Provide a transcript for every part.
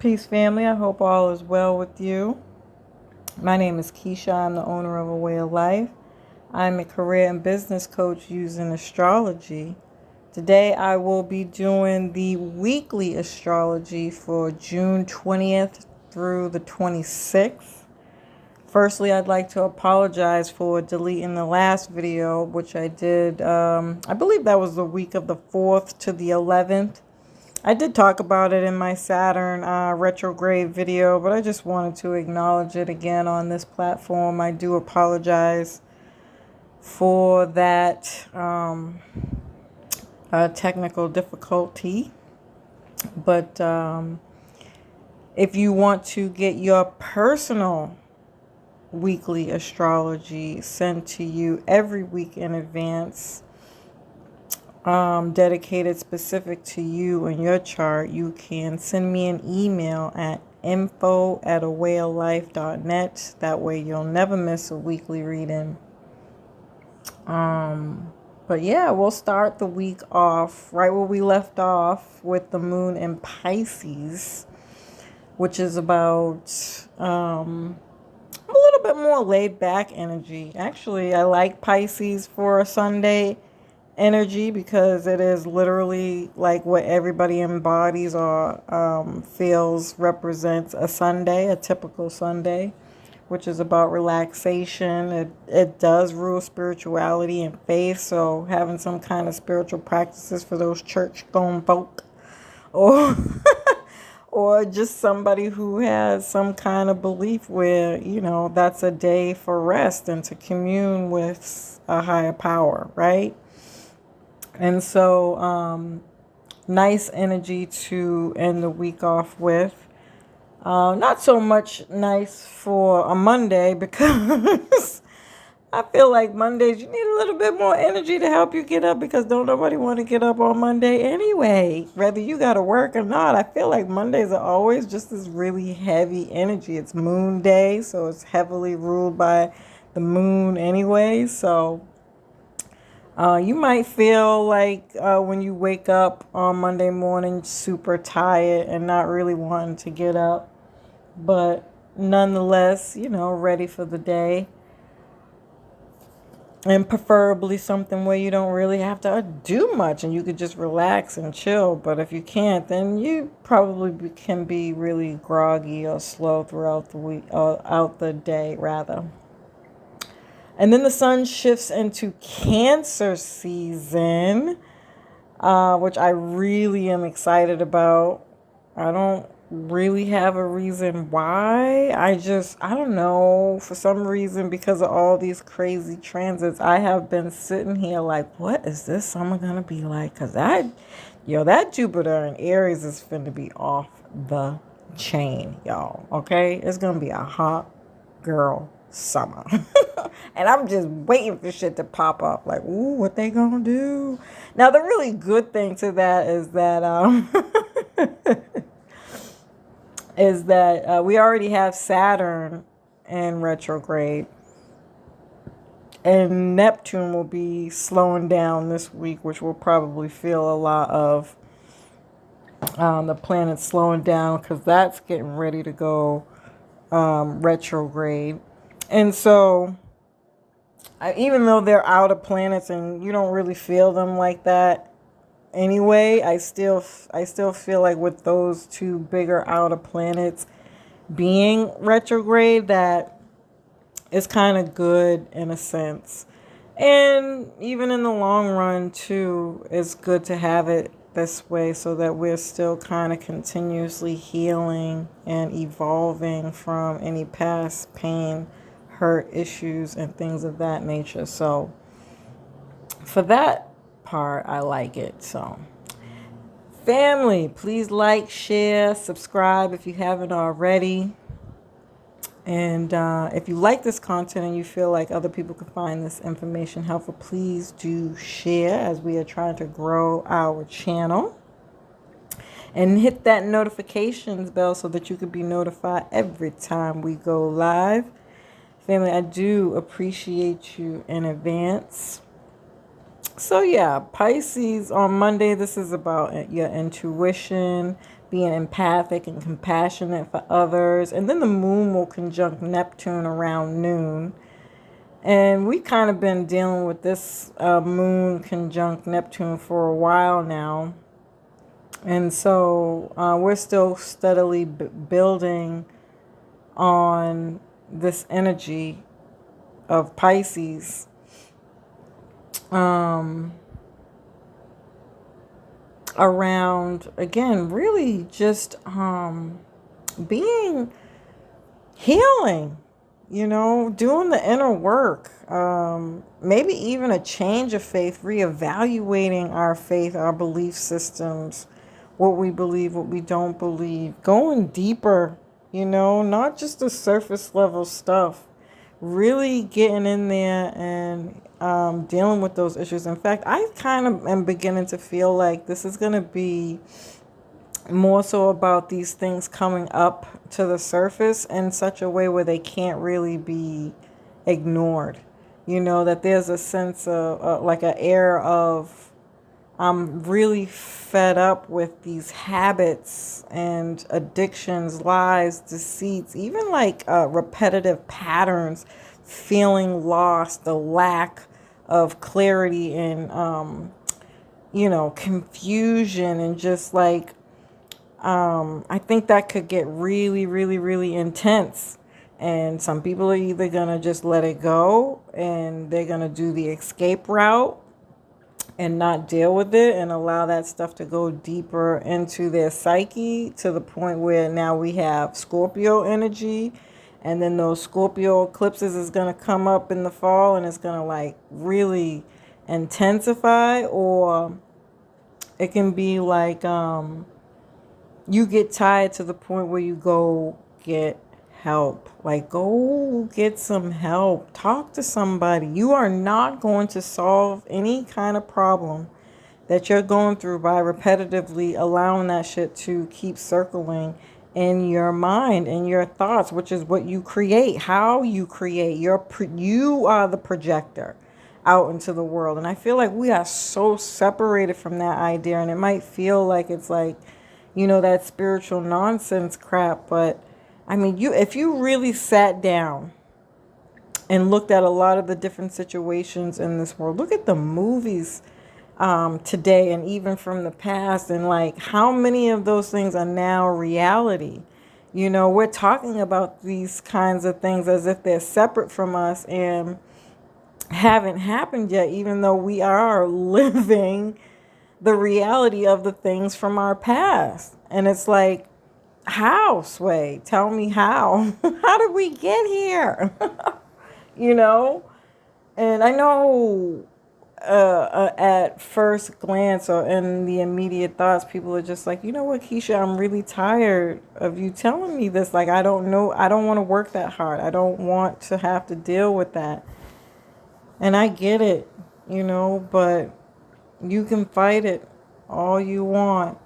Peace, family. I hope all is well with you. My name is Keisha. I'm the owner of A Way of Life. I'm a career and business coach using astrology. Today, I will be doing the weekly astrology for June 20th through the 26th. Firstly, I'd like to apologize for deleting the last video, which I did. I believe that was the week of the 4th to the 11th. I did talk about it in my Saturn retrograde video, but I just wanted to acknowledge it again on this platform. I do apologize for that technical difficulty. But if you want to get your personal weekly astrology sent to you every week in advance, dedicated specific to you and your chart, you can send me an email at info@awayoflife.net. That way you'll never miss a weekly reading. But yeah, we'll start the week off right where we left off with the moon in Pisces, which is about a little bit more laid back energy. Actually, I like Pisces for a Sunday energy because it is literally like what everybody embodies or represents a Sunday, a typical Sunday, which is about relaxation. It does rule spirituality and faith, so having some kind of spiritual practices for those church going folk, or or just somebody who has some kind of belief where, that's a day for rest and to commune with a higher power, right? And so, nice energy to end the week off with. Not so much nice for a Monday because I feel like Mondays you need a little bit more energy to help you get up because don't nobody want to get up on Monday anyway. Whether you got to work or not, I feel like Mondays are always just this really heavy energy. It's moon day, so it's heavily ruled by the moon anyway, so you might feel like when you wake up on Monday morning super tired and not really wanting to get up, but nonetheless, ready for the day. And preferably something where you don't really have to do much and you could just relax and chill. But if you can't, then you probably can be really groggy or slow throughout the week, out the day rather. And then the sun shifts into Cancer season, which I really am excited about. I don't really have a reason why. I don't know. For some reason, because of all these crazy transits, I have been sitting here like, what is this summer going to be like? Because that Jupiter in Aries is finna be off the chain, y'all. Okay? It's going to be a hot girl summer. And I'm just waiting for shit to pop up. Like, ooh, what they gonna do? Now, the really good thing to that is that we already have Saturn in retrograde, and Neptune will be slowing down this week, which we'll probably feel a lot of the planet slowing down because that's getting ready to go retrograde. And so, even though they're outer planets and you don't really feel them like that anyway, I still feel like with those two bigger outer planets being retrograde, that it's kind of good in a sense. And even in the long run too, it's good to have it this way so that we're still kind of continuously healing and evolving from any past pain, hurt, issues, and things of that nature. So for that part, I like it. So family, please like, share, subscribe if you haven't already. And if you like this content and you feel like other people can find this information helpful, please do share as we are trying to grow our channel. And hit that notifications bell so that you can be notified every time we go live. Family, I do appreciate you in advance. So yeah, Pisces on Monday, this is about your intuition, being empathic and compassionate for others. And then the moon will conjunct Neptune around noon. And we kind of been dealing with this moon conjunct Neptune for a while now. And so we're still steadily building on this energy of Pisces. Around, again, really just being healing, doing the inner work, maybe even a change of faith, reevaluating our faith, our belief systems, what we believe, what we don't believe, going deeper, not just the surface level stuff, really getting in there and dealing with those issues. In fact, I kind of am beginning to feel like this is going to be more so about these things coming up to the surface in such a way where they can't really be ignored. That there's a sense of like an air of, I'm really fed up with these habits and addictions, lies, deceits, even like repetitive patterns, feeling lost, the lack of clarity and, confusion, and just like, I think that could get really, really, really intense. And some people are either going to just let it go and they're going to do the escape route and not deal with it and allow that stuff to go deeper into their psyche, to the point where now we have Scorpio energy, and then those Scorpio eclipses is going to come up in the fall and it's going to like really intensify. Or it can be like you get tired to the point where you go get help. Like, go get some help. Talk to somebody. You are not going to solve any kind of problem that you're going through by repetitively allowing that shit to keep circling in your mind and your thoughts, which is what you create, how you create. You are the projector out into the world. And I feel like we are so separated from that idea, and it might feel like it's like, that spiritual nonsense crap, but I mean, if you really sat down and looked at a lot of the different situations in this world, look at the movies today and even from the past, and like how many of those things are now reality. We're talking about these kinds of things as if they're separate from us and haven't happened yet, even though we are living the reality of the things from our past. And it's like, how, Sway? Tell me how. How did we get here? And I know at first glance or in the immediate thoughts, people are just like, you know what, Keisha, I'm really tired of you telling me this. Like, I don't know. I don't want to work that hard. I don't want to have to deal with that. And I get it, but you can fight it all you want.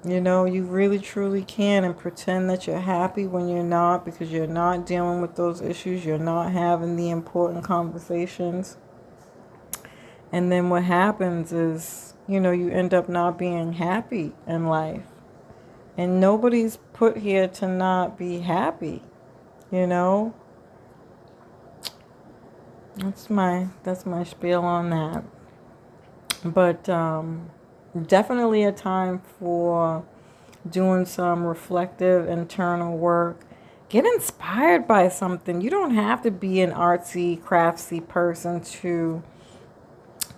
You really truly can, and pretend that you're happy when you're not, because you're not dealing with those issues. You're not having the important conversations. And then what happens is, you end up not being happy in life. And nobody's put here to not be happy, That's my spiel on that. But definitely a time for doing some reflective internal work. Get inspired by something. You don't have to be an artsy, craftsy person to,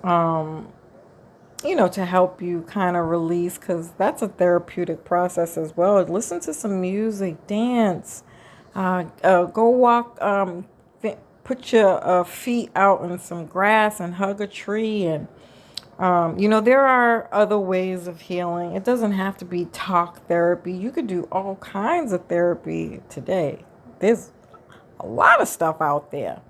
to help you kind of release, because that's a therapeutic process as well. Listen to some music, dance, go walk, put your feet out in some grass and hug a tree. And there are other ways of healing. It doesn't have to be talk therapy. You could do all kinds of therapy today. There's a lot of stuff out there.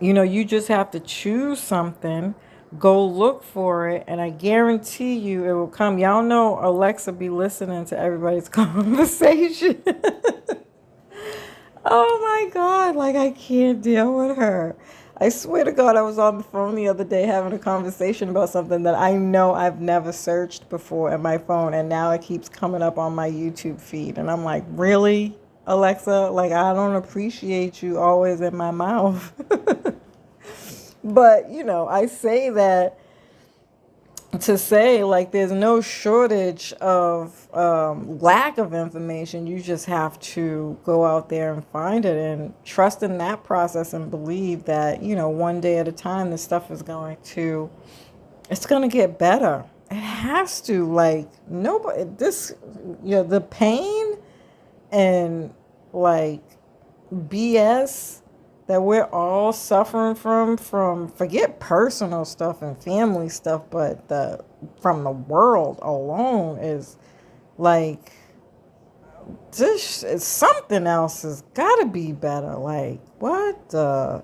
You just have to choose something, go look for it, and I guarantee you it will come. Y'all know Alexa be listening to everybody's conversation. Oh my God, like I can't deal with her. I swear to God, I was on the phone the other day having a conversation about something that I know I've never searched before in my phone, and now it keeps coming up on my YouTube feed. And I'm like, really, Alexa? Like, I don't appreciate you always in my mouth. But, I say that to say, like, there's no shortage of lack of information. You just have to go out there and find it and trust in that process and believe that, one day at a time, this stuff is it's going to get better. It has to. Like, nobody, the pain and, like, BS that we're all suffering from forget personal stuff and family stuff, but from the world alone is like, this is something else has got to be better. Like, what the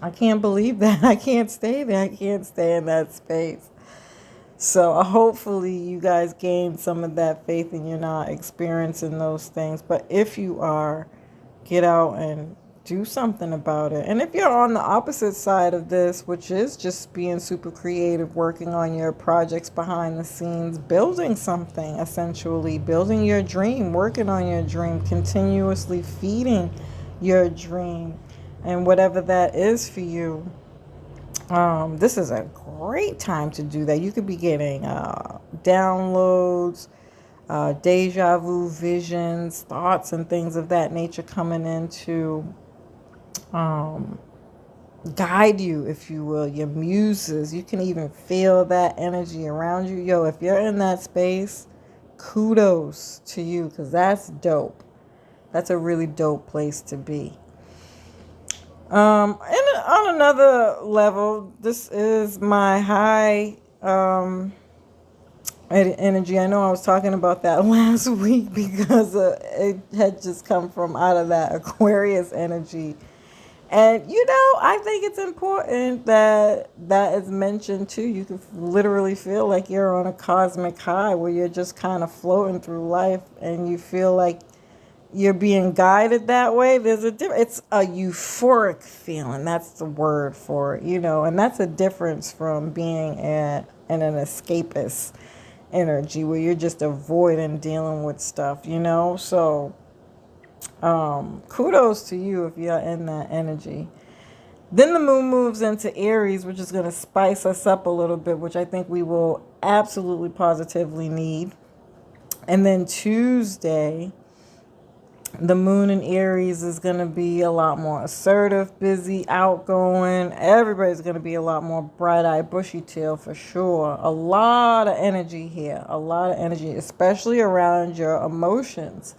I can't believe that. I can't stay there. I can't stay in that space. So hopefully you guys gain some of that faith and you're not experiencing those things. But if you are, get out and do something about it. And if you're on the opposite side of this, which is just being super creative, working on your projects behind the scenes, building something, essentially building your dream, working on your dream, continuously feeding your dream and whatever that is for you, this is a great time to do that. You could be getting downloads, deja vu visions, thoughts, and things of that nature coming in to guide you, if you will, your muses. You can even feel that energy around you. Yo, if you're in that space, kudos to you, because that's dope. That's a really dope place to be. And on another level, this is my high energy. I know I was talking about that last week because it had just come from out of that Aquarius energy. And, I think it's important that is mentioned too. You can literally feel like you're on a cosmic high where you're just kind of floating through life and you feel like you're being guided that way. It's a euphoric feeling. That's the word for it, and that's a difference from being in an escapist energy where you're just avoiding dealing with stuff, So kudos to you if you're in that energy. Then the moon moves into Aries, which is going to spice us up a little bit, which I think we will absolutely positively need. And then Tuesday, the moon in Aries is going to be a lot more assertive, busy, outgoing. Everybody's going to be a lot more bright-eyed, bushy-tailed for sure. A lot of energy here. A lot of energy, especially around your emotions.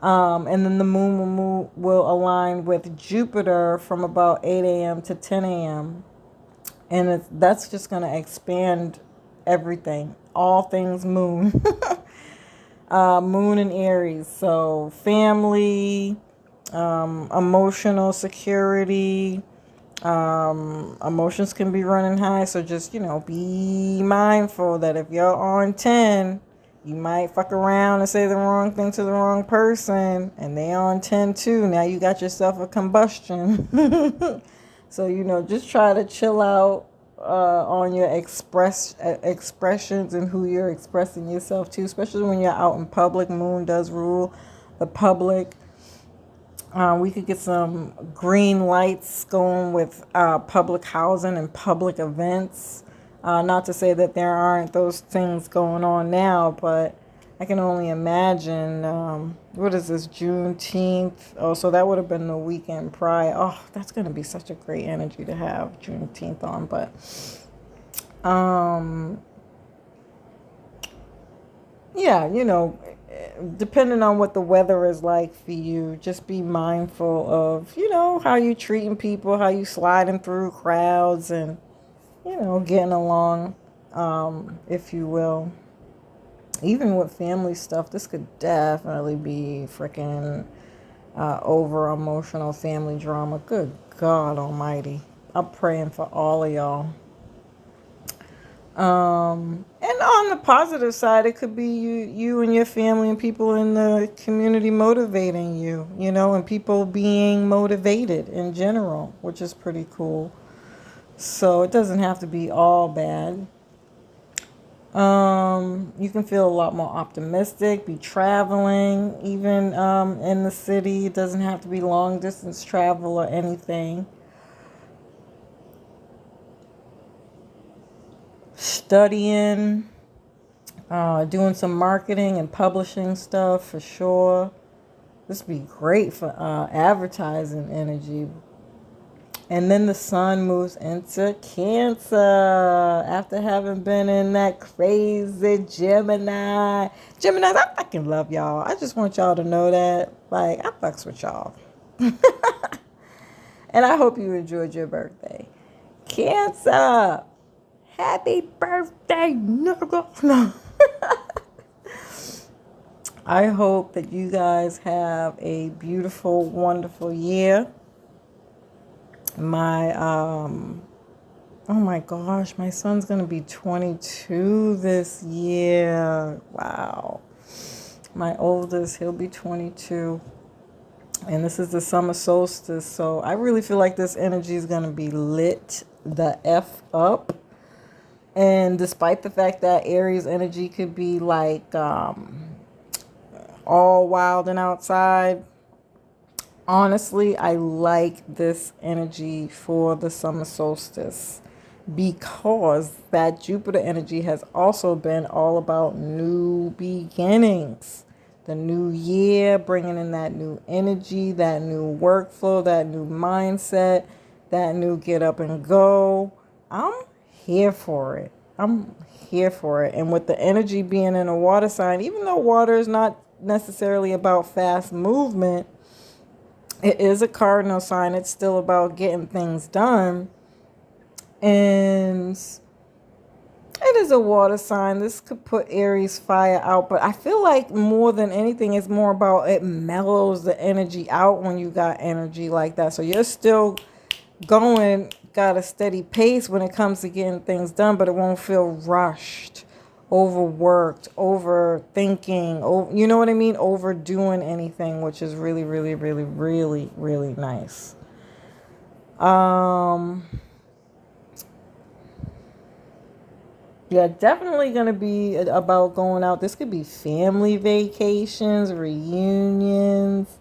And then the moon will align with Jupiter from about 8 a.m. to 10 a.m. And that's just going to expand everything. All things moon. Moon in Aries. So family, emotional security, emotions can be running high. So just, be mindful that if you're on 10, you might fuck around and say the wrong thing to the wrong person, and they on 10 too. Now you got yourself a combustion. So, just try to chill out on your expressions and who you're expressing yourself to, especially when you're out in public. Moon does rule the public. We could get some green lights going with public housing and public events. Not to say that there aren't those things going on now, but I can only imagine, what is this, Juneteenth? Oh, so that would have been the weekend prior. Oh, that's going to be such a great energy to have Juneteenth on. But, yeah, depending on what the weather is like for you, just be mindful of, how you treating people, how you sliding through crowds and, getting along, if you will. Even with family stuff, this could definitely be freaking over emotional family drama. Good God almighty. I'm praying for all of y'all. And And on the positive side, it could be you and your family and people in the community motivating you, and people being motivated in general, which is pretty cool. So it doesn't have to be all bad. You can feel a lot more optimistic, be traveling, even in the city. It doesn't have to be long distance travel or anything. Studying, doing some marketing and publishing stuff for sure. This would be great for advertising energy. And then the sun moves into Cancer after having been in that crazy Gemini. Geminis, I fucking love y'all. I just want y'all to know that. Like, I fucks with y'all. And I hope you enjoyed your birthday. Cancer, happy birthday, nigga. No. I hope that you guys have a beautiful, wonderful year. Oh my gosh, my son's gonna be 22 this year. Wow. My oldest, he'll be 22. And this is the summer solstice, so I really feel like this energy is gonna be lit the F up. And despite the fact that Aries energy could be like all wild and outside, honestly, I like this energy for the summer solstice because that Jupiter energy has also been all about new beginnings. The new year, bringing in that new energy, that new workflow, that new mindset, that new get up and go. I'm here for it. I'm here for it. And with the energy being in a water sign, even though water is not necessarily about fast movement, it is a cardinal sign. It's still about getting things done. And it is a water sign. This could put Aries fire out. But I feel like more than anything, it's more about it mellows the energy out when you got energy like that. So you're still going, got a steady pace when it comes to getting things done, but it won't feel rushed, overworked, overthinking, you know what I mean? Overdoing anything, which is really, really, really, really, really nice. Yeah, definitely going to be about going out. This could be family vacations, reunions,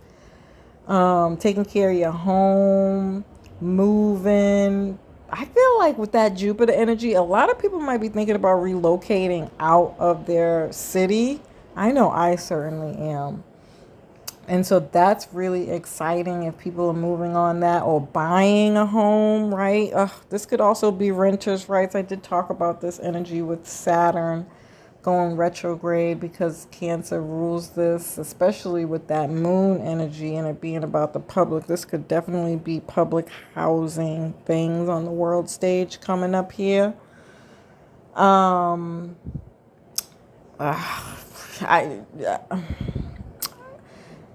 taking care of your home, moving. I feel like with that Jupiter energy, a lot of people might be thinking about relocating out of their city. I know I certainly am. And so that's really exciting if people are moving on that or buying a home, right? This could also be renters' rights. I did talk about this energy with Saturn going retrograde because Cancer rules this, especially with that moon energy and it being about the public. This could definitely be public housing things on the world stage coming up here.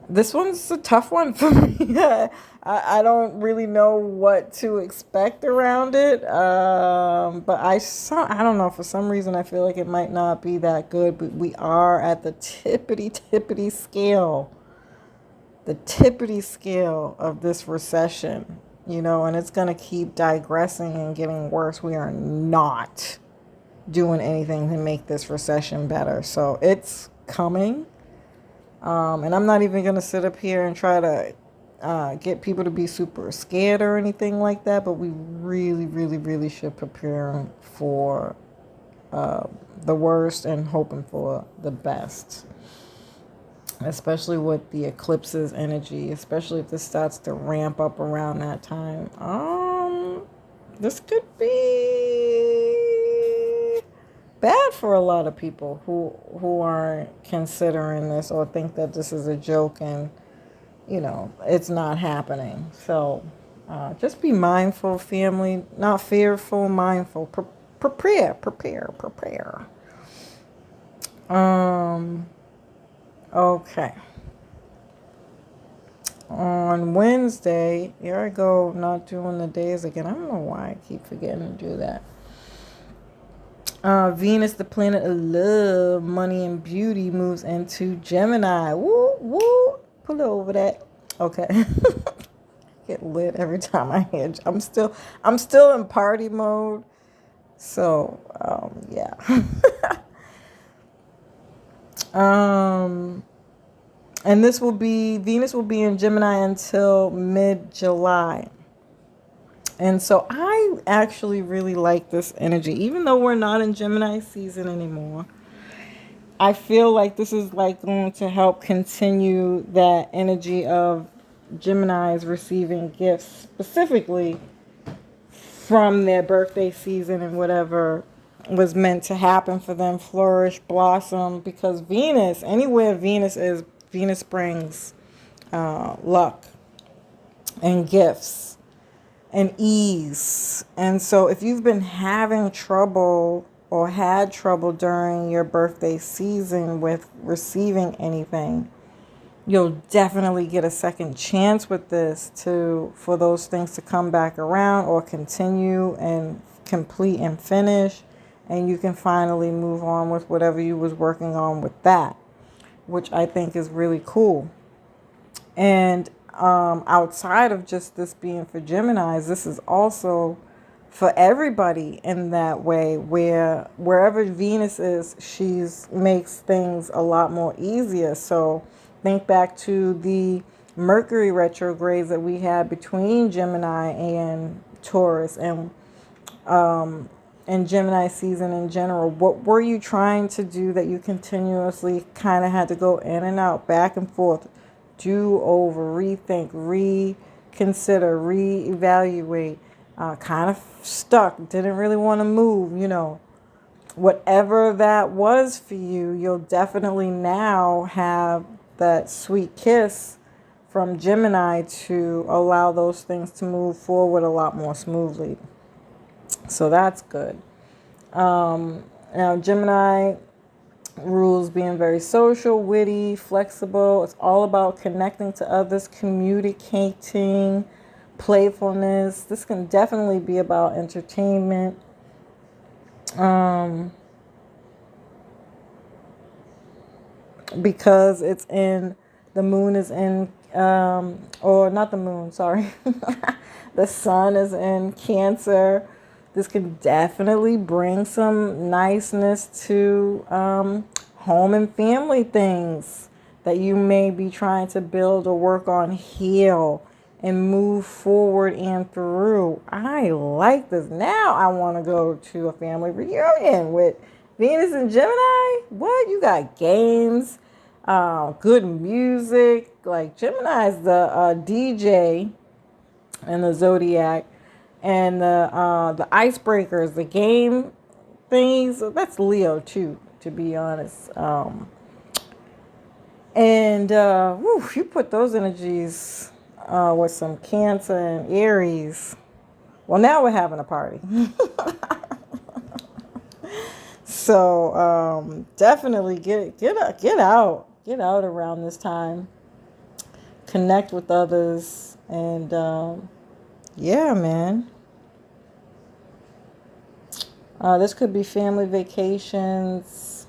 This one's a tough one for me. I don't really know what to expect around it. But I don't know. For some reason, I feel like it might not be that good. But we are at the tippity scale. The tippity scale of this recession, and it's going to keep digressing and getting worse. We are not doing anything to make this recession better. So it's coming. And I'm not even going to sit up here and try to get people to be super scared or anything like that. But we really, really, really should prepare for the worst and hoping for the best. Especially with the eclipses energy, especially if this starts to ramp up around that time. This could be bad for a lot of people who aren't considering this or think that this is a joke and it's not happening. So just be mindful, family, not fearful, mindful. Prepare. Okay. On Wednesday, here I go, not doing the days again. I don't know why I keep forgetting to do that. Venus, the planet of love, money, and beauty, moves into Gemini. Woo, woo. Pull over that. Okay. Get lit every time I hear. I'm still in party mode. So, yeah. um, and Venus will be in Gemini until mid-July. And so I actually really like this energy, even though we're not in Gemini season anymore. I feel like this is like going to help continue that energy of Geminis receiving gifts specifically from their birthday season and whatever was meant to happen for them, flourish, blossom, because Venus, anywhere Venus is, Venus brings luck and gifts and ease. And so if you've been having trouble or had trouble during your birthday season with receiving anything, you'll definitely get a second chance with this for those things to come back around or continue and complete and finish, and you can finally move on with whatever you was working on with that, which I think is really cool. And outside of just this being for Geminis, this is also for everybody in that way, where wherever Venus is, she's makes things a lot more easier. So think back to the Mercury retrogrades that we had between Gemini and Taurus, and Gemini season in general. What were you trying to do that you continuously kind of had to go in and out, back and forth, do over, rethink, reconsider, reevaluate, kind of stuck, didn't really want to move, whatever that was for you, you'll definitely now have that sweet kiss from Gemini to allow those things to move forward a lot more smoothly. So that's good. Now, Gemini rules being very social, witty, flexible. It's all about connecting to others, communicating, playfulness. This can definitely be about entertainment. Because the moon is in, or not the moon, sorry. The sun is in Cancer. This can definitely bring some niceness to home and family things that you may be trying to build or work on, heal, and move forward and through. I like this. Now I want to go to a family reunion with Venus and Gemini. What? You got games, good music. Like Gemini is the DJ in the zodiac, and the icebreakers, the game things. That's Leo too, to be honest. You put those energies with some Cancer and Aries. Well, now we're having a party. So definitely get out around this time. Connect with others, and yeah, man. This could be family vacations,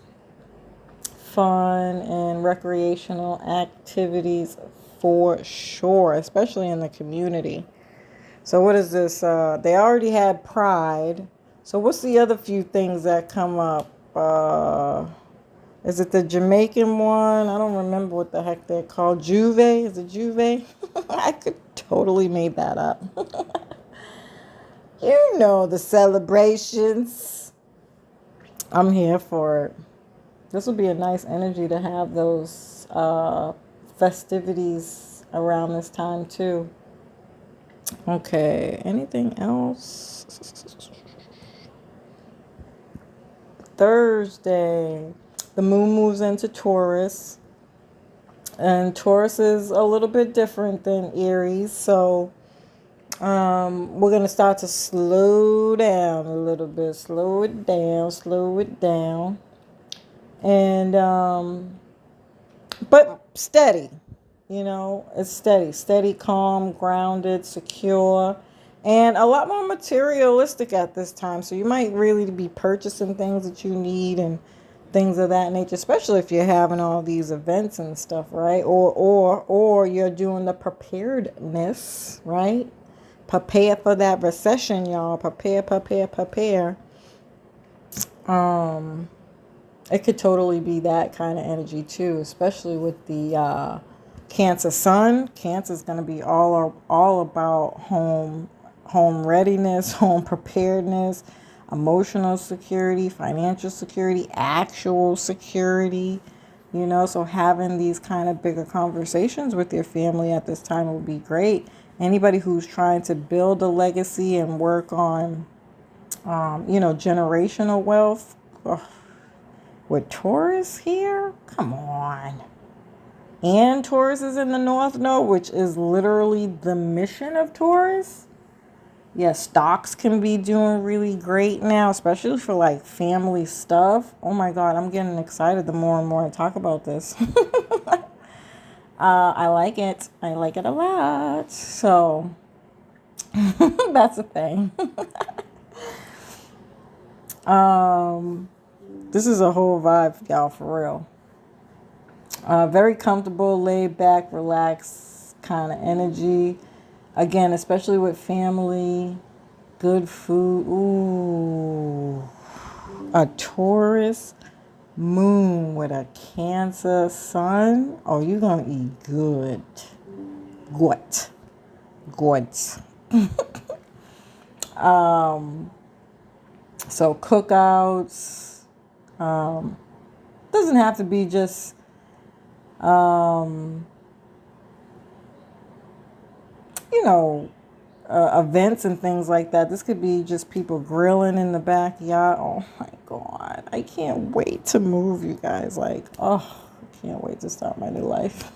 fun, and recreational activities for sure, especially in the community. So what is this? They already had Pride. So what's the other few things that come up? Is it the Jamaican one? I don't remember what the heck they're called. Juve? Is it Juve? I could totally made that up. You know, the celebrations. I'm here for it. This would be a nice energy to have those festivities around this time too. Okay, anything else? Thursday, the moon moves into Taurus, and Taurus is a little bit different than Aries, so we're going to start to slow down a little bit, slow it down, and but steady, it's steady, calm, grounded, secure, and a lot more materialistic at this time. So you might really be purchasing things that you need and things of that nature, especially if you're having all these events and stuff, right? Or you're doing the preparedness, right? Prepare for that recession, y'all. Prepare. It could totally be that kind of energy too, especially with the Cancer Sun. Cancer is going to be all about home readiness, home preparedness, emotional security, financial security, actual security. So having these kind of bigger conversations with your family at this time would be great. Anybody who's trying to build a legacy and work on, generational wealth. Ugh, with Taurus here? Come on. And Taurus is in the North Node, which is literally the mission of Taurus. Yeah, stocks can be doing really great now, especially for like family stuff. Oh my God, I'm getting excited the more and more I talk about this. I like it. I like it a lot. So that's a thing. This is a whole vibe, y'all, for real. Very comfortable, laid back, relaxed kind of energy. Again, especially with family, good food. Ooh, a Taurus moon with a Cancer sun. Oh, you're going to eat good. Good. So cookouts. Doesn't have to be just events and things like that. This could be just people grilling in the backyard. Oh my God. I can't wait to move, you guys. I can't wait to start my new life.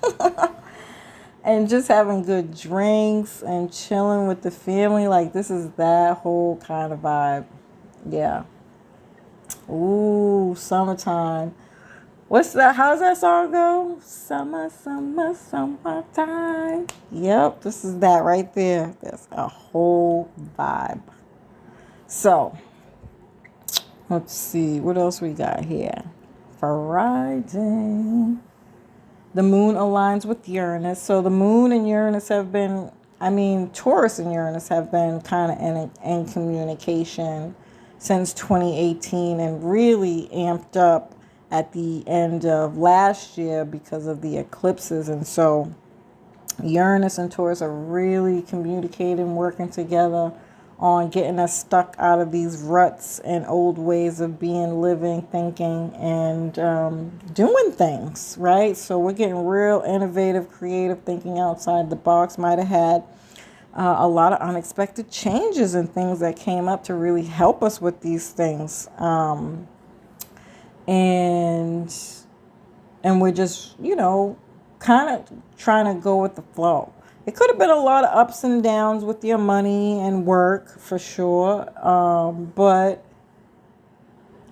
And just having good drinks and chilling with the family. This is that whole kind of vibe. Yeah. Ooh, summertime. What's that? How's that song go? Summertime. Yep, this is that right there. That's a whole vibe. So, let's see. What else we got here? Friday. The moon aligns with Uranus. So the moon and Uranus have been, Taurus and Uranus have been kind of in communication since 2018 and really amped up at the end of last year because of the eclipses. And so Uranus and Taurus are really communicating, working together on getting us stuck out of these ruts and old ways of being, living, thinking, and doing things, right? So we're getting real innovative, creative, thinking outside the box. Might have had a lot of unexpected changes and things that came up to really help us with these things. And we're just, kind of trying to go with the flow. It could have been a lot of ups and downs with your money and work for sure. But,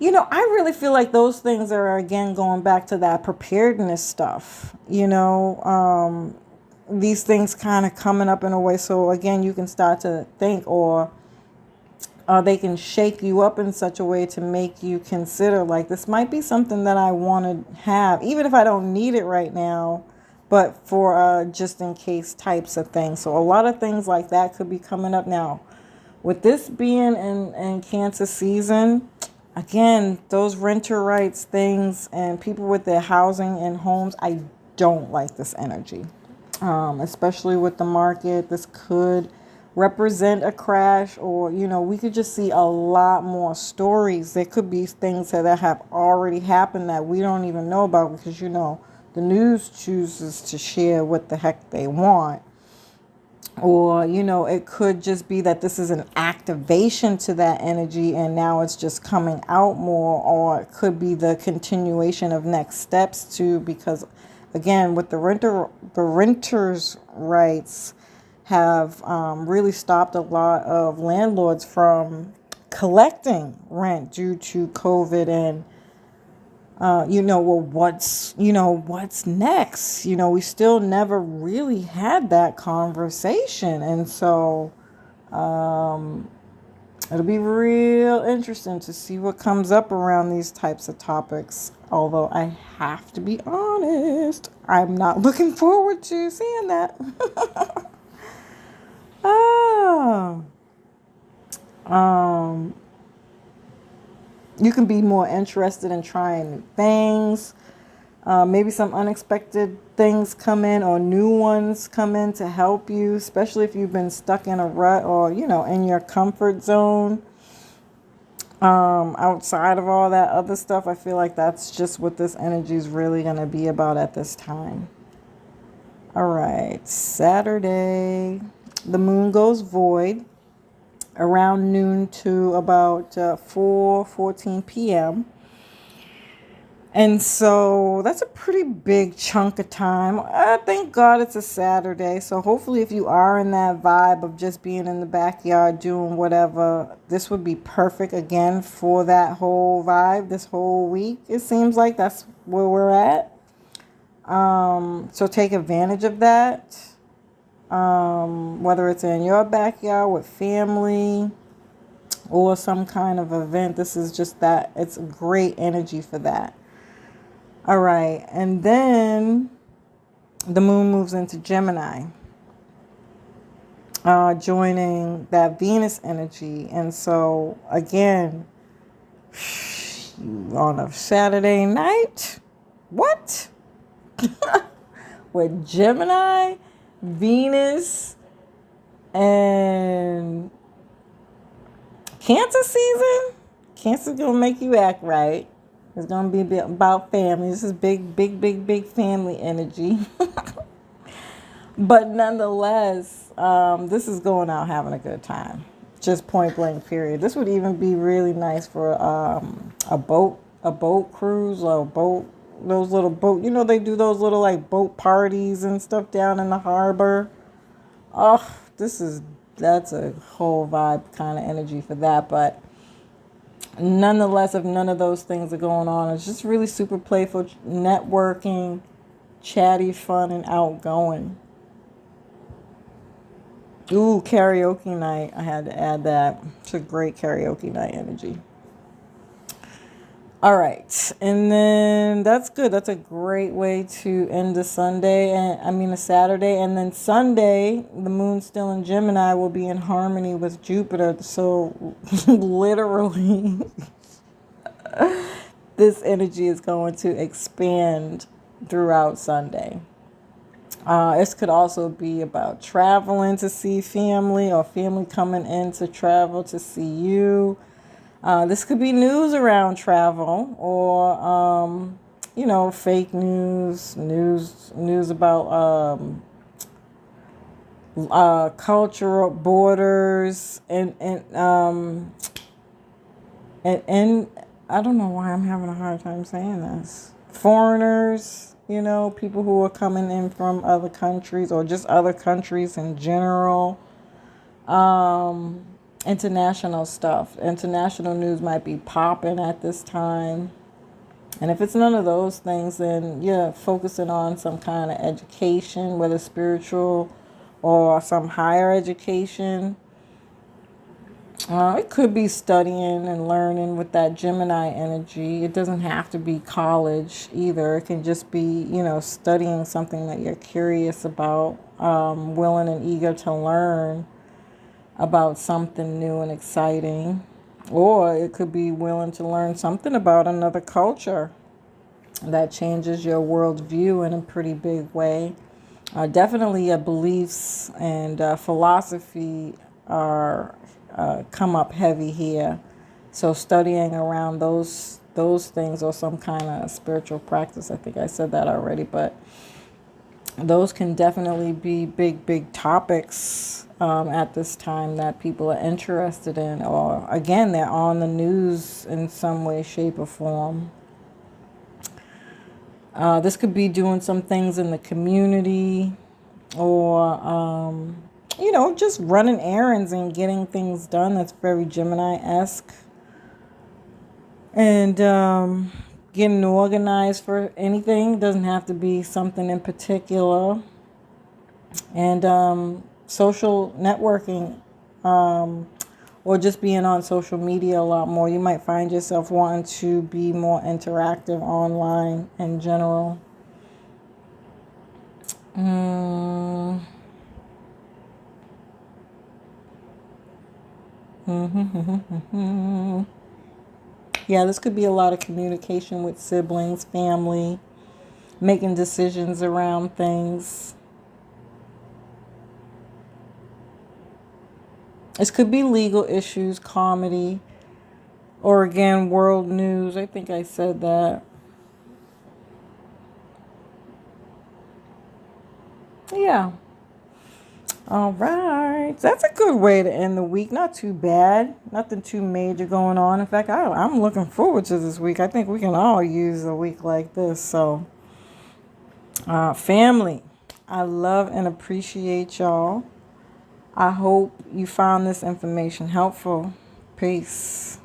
I really feel like those things are, again, going back to that preparedness stuff, these things kind of coming up in a way. So, again, you can start to think or they can shake you up in such a way to make you consider, this might be something that I want to have, even if I don't need it right now, but for just in case types of things. So a lot of things like that could be coming up now. With this being in Cancer season, again, those renter rights things and people with their housing and homes, I don't like this energy, especially with the market. This could represent a crash, or we could just see a lot more stories. There could be things that have already happened that we don't even know about because the news chooses to share what the heck they want. Or it could just be that this is an activation to that energy and now it's just coming out more. Or it could be the continuation of next steps too, because again, with the renters rights have really stopped a lot of landlords from collecting rent due to COVID and what's next? We still never really had that conversation. And so It'll be real interesting to see what comes up around these types of topics. Although I have to be honest, I'm not looking forward to seeing that. Oh. You can be more interested in trying new things. Maybe some unexpected things come in or new ones come in to help you, especially if you've been stuck in a rut or, in your comfort zone. Outside of all that other stuff, I feel like that's just what this energy is really going to be about at this time. All right, Saturday, the moon goes void around noon to about 4:14 p.m. And so that's a pretty big chunk of time. Thank God it's a Saturday. So hopefully if you are in that vibe of just being in the backyard doing whatever, this would be perfect again for that whole vibe this whole week. It seems like that's where we're at. So take advantage of that. Whether it's in your backyard with family or some kind of event, this is just that. It's great energy for that. All right, and then the moon moves into Gemini, joining that Venus energy. And so, again, on a Saturday night, what? With Gemini, Venus, and Cancer season? Cancer's going to make you act right. It's going to be about family. This is big family energy. But nonetheless, this is going out having a good time. Just point blank period. This would even be really nice for a boat cruise or those little boat. They do those little like boat parties and stuff down in the harbor. Oh, that's a whole vibe kind of energy for that. But nonetheless, if none of those things are going on, it's just really super playful, networking, chatty, fun, and outgoing. Ooh, karaoke night. I had to add that. It's a great karaoke night energy. All right. And then that's good. That's a great way to end a Sunday. A Saturday. And then Sunday, the moon's still in Gemini, will be in harmony with Jupiter. So literally, this energy is going to expand throughout Sunday. This could also be about traveling to see family or family coming in to travel to see you. This could be news around travel or, fake news about cultural borders and I don't know why I'm having a hard time saying this. Foreigners, people who are coming in from other countries or just other countries in general. International stuff. International news might be popping at this time. And if it's none of those things, then focusing on some kind of education, whether spiritual or some higher education. It could be studying and learning with that Gemini energy. It doesn't have to be college either. It can just be, studying something that you're curious about, willing and eager to learn about something new and exciting. Or it could be willing to learn something about another culture that changes your worldview in a pretty big way. Definitely your beliefs and philosophy are come up heavy here. So studying around those things or some kind of spiritual practice. I think I said that already, but those can definitely be big topics at this time that people are interested in, or again, they're on the news in some way, shape, or form. This could be doing some things in the community or, just running errands and getting things done. That's very Gemini-esque. And getting organized for anything. Doesn't have to be something in particular. And social networking or just being on social media a lot more. You might find yourself wanting to be more interactive online in general. Yeah, this could be a lot of communication with siblings, family, making decisions around things. This could be legal issues, comedy, or again, world news. I think I said that. Yeah. All right. That's a good way to end the week. Not too bad. Nothing too major going on. In fact, I'm looking forward to this week. I think we can all use a week like this. So, family, I love and appreciate y'all. I hope you found this information helpful. Peace.